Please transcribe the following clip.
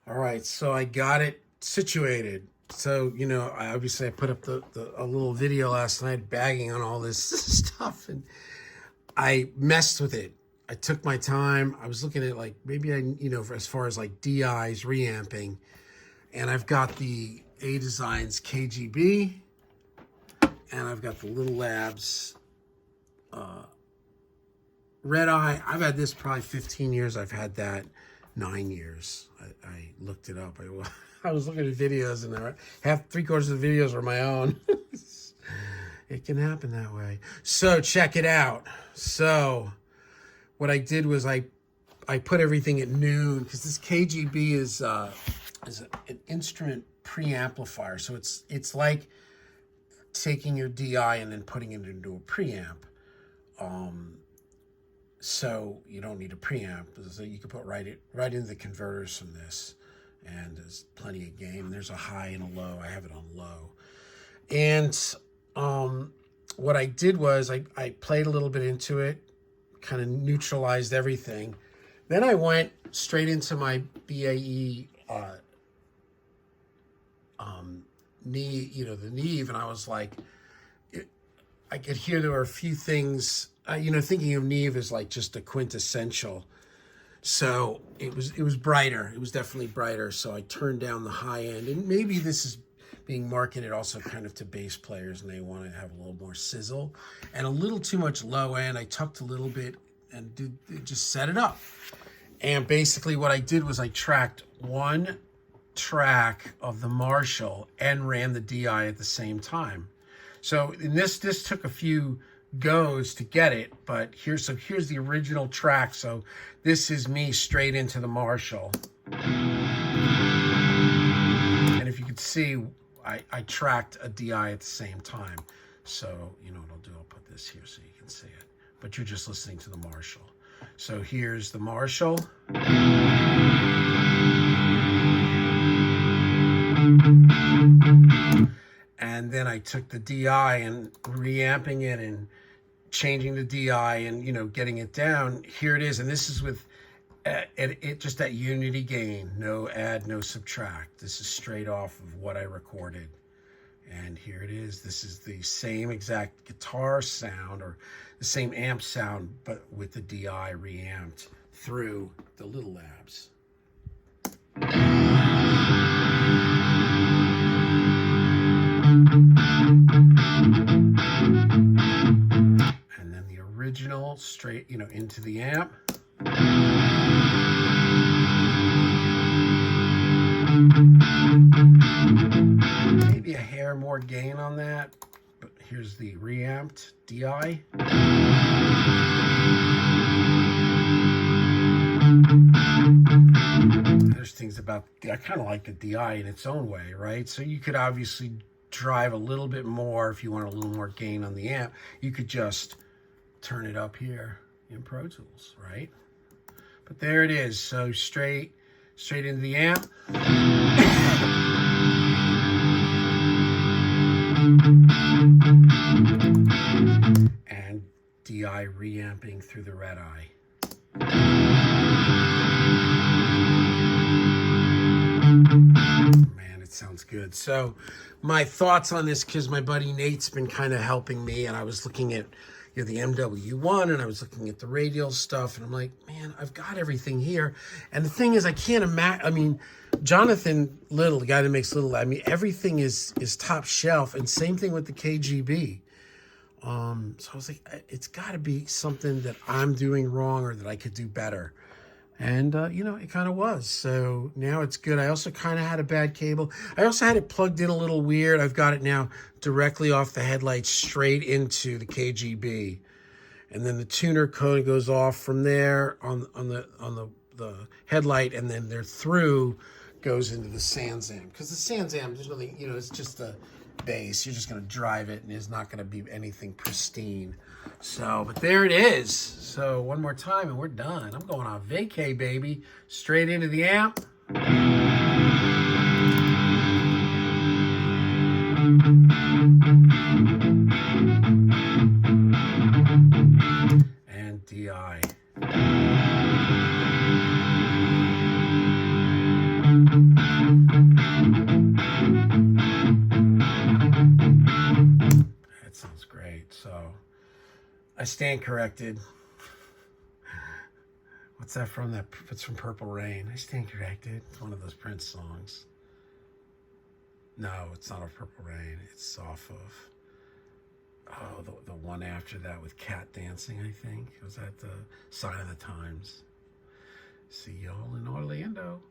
All right, so I got it situated. So, obviously I put up a little video last night bagging on all this stuff, and I messed with it. I took my time. I was looking at like maybe as far as like DIs, reamping, and I've got the A Designs KGB, and I've got the Little Labs Redeye. I've had this probably 15 years. I've had that 9 years. I looked it up. I was looking at videos, and three-quarters of the videos are my own. It can happen that way. So check it out. So what I did was I put everything at noon, because this KGB is an instrument preamplifier. So it's like taking your DI and then putting it into a preamp. So you don't need a preamp. So you can put right into the converters from this, and there's plenty of gain. There's a high and a low. I have it on low. And what I did was I played a little bit into it, kind of neutralized everything. Then I went straight into my BAE knee, the Neve, and I was like, I could hear there were a few things. Thinking of Neve as like just a quintessential. So it was brighter. It was definitely brighter. So I turned down the high end, and maybe this is being marketed also kind of to bass players, and they want to have a little more sizzle and a little too much low end. I tucked a little bit and just set it up. And basically what I did was I tracked one track of the Marshall and ran the DI at the same time. So in this took a few goes to get it, but here's the original track. So this is me straight into the Marshall, and if you could see, I tracked a DI at the same time. So what I'll do, I'll put this here so you can see it, but you're just listening to the Marshall. So here's the Marshall, and then I took the DI and reamping it and changing the DI and, getting it down. Here it is. And this is with it just that unity gain, no add, no subtract. This is straight off of what I recorded. And here it is. This is the same exact guitar sound, or the same amp sound, but with the DI reamped through the Little Labs. And then the original straight, into the amp. Maybe a hair more gain on that, but here's the reamped DI. There's things about, I kind of like the DI in its own way, right? So you could obviously drive a little bit more if you want a little more gain on the amp. You could just turn it up here in Pro Tools, right? But there it is. So straight into the amp. And DI reamping through the Redeye. Man, it sounds good. So my thoughts on this, because my buddy Nate's been kind of helping me, and I was looking at the MW1, and I was looking at the radial stuff, and I'm like, man, I've got everything here. And the thing is, I can't imagine, Jonathan Little, the guy that makes Little, everything is top shelf, and same thing with the KGB. So I was like, it's got to be something that I'm doing wrong, or that I could do better. And, it kind of was. So now it's good. I also kind of had a bad cable. I also had it plugged in a little weird. I've got it now directly off the headlight straight into the KGB. And then the tuner code goes off from there on the headlight, and then their through goes into the SansAmp. Because the SansAmp, there's nothing, it's just a bass. You're just going to drive it, and it's not going to be anything pristine. So, but there it is. So one more time and we're done. I'm going on vacay, baby. Straight into the amp. And DI. sounds great. So I stand corrected. What's that from? It's from Purple Rain. I stand corrected. It's one of those Prince songs. No, it's not off Purple Rain. It's off of the one after that with Cat dancing, I think. It was at the Sign of the Times. See y'all in Orlando.